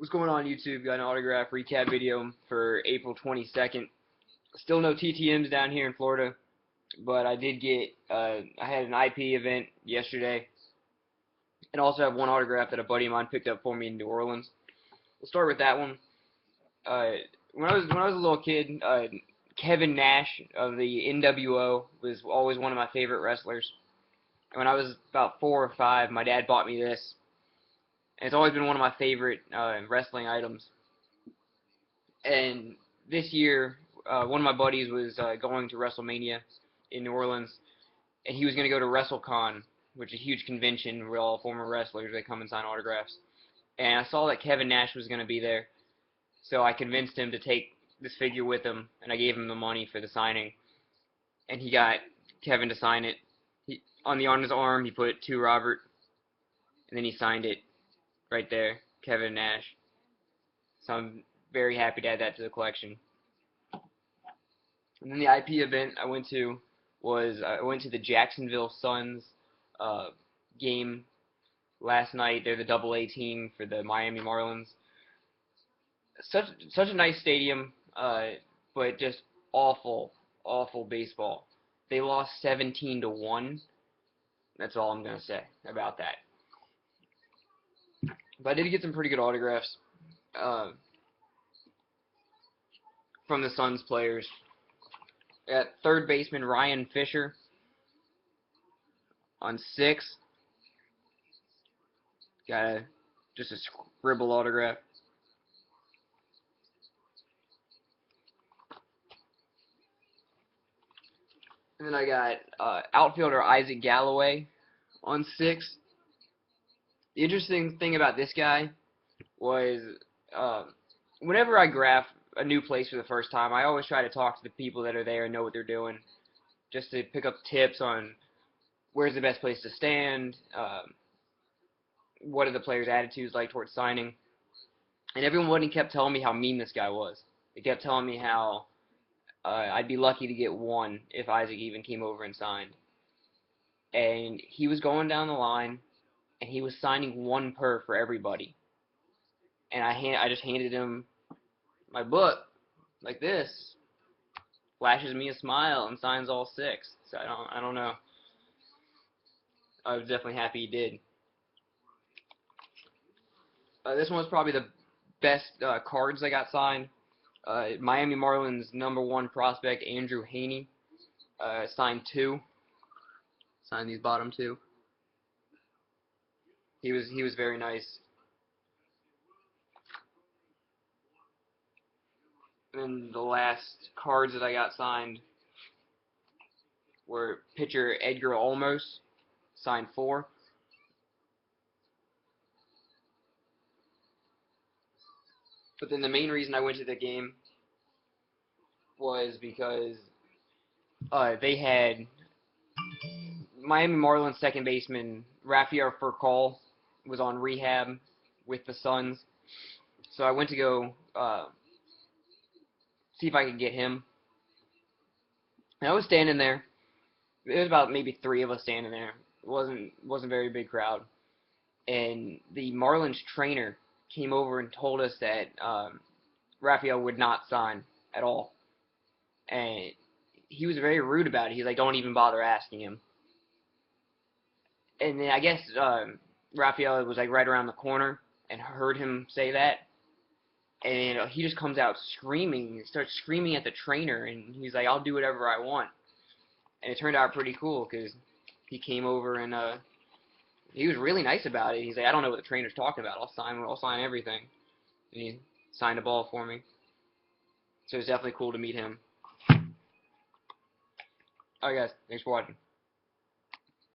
What's going on YouTube? Got an autograph recap video for April 22nd. Still no TTMs down here in Florida, but I did get, I had an IP event yesterday, and also have one autograph that a buddy of mine picked up for me in New Orleans. We'll start with that one. When I was a little kid, Kevin Nash of the NWO was always one of my favorite wrestlers. And when I was about 4 or 5, my dad bought me this. And it's always been one of my favorite wrestling items. And this year, one of my buddies was going to WrestleMania in New Orleans, and he was going to go to WrestleCon, which is a huge convention where all former wrestlers, they come and sign autographs. And I saw that Kevin Nash was going to be there, so I convinced him to take this figure with him, and I gave him the money for the signing. And he got Kevin to sign it. On his arm, he put "To Robert," and then he signed it right there, Kevin Nash. So I'm very happy to add that to the collection. And then the IP event I went to was I went to the Jacksonville Suns game last night. They're the AA team for the Miami Marlins. Such a nice stadium, but just awful baseball. They lost 17-1. That's all I'm gonna say about that. But I did get some pretty good autographs from the Suns players. At third baseman, Ryan Fisher on 6. Got just a scribble autograph. And then I got outfielder Isaac Galloway on 6. The interesting thing about this guy was whenever I graph a new place for the first time, I always try to talk to the people that are there and know what they're doing, just to pick up tips on where's the best place to stand, what are the players' attitudes like towards signing. And everyone kept telling me how mean this guy was. They kept telling me how I'd be lucky to get one if Isaac even came over and signed. And he was going down the line, and he was signing one per for everybody. And I just handed him my book like this, flashes me a smile, and signs all 6. So I don't know. I was definitely happy he did. This one was probably the best cards I got signed. Miami Marlins #1 prospect Andrew Haney signed 2. Signed these bottom 2. He was very nice. And then the last cards that I got signed were pitcher Edgar Olmos, signed 4. But then the main reason I went to the game was because they had Miami Marlins second baseman Rafael Furcal was on rehab with the Suns. So I went to go see if I could get him. And I was standing there. There was about maybe 3 of us standing there. It wasn't a very big crowd. And the Marlins trainer came over and told us that Rafael would not sign at all. And he was very rude about it. He's like, don't even bother asking him. And then I guess Rafael was like right around the corner and heard him say that. And he just comes out screaming. He starts screaming at the trainer, and he's like, I'll do whatever I want. And it turned out pretty cool because he came over and he was really nice about it. He's like, I don't know what the trainer's talking about. I'll sign everything. And he signed a ball for me. So it was definitely cool to meet him. Alright guys, thanks for watching.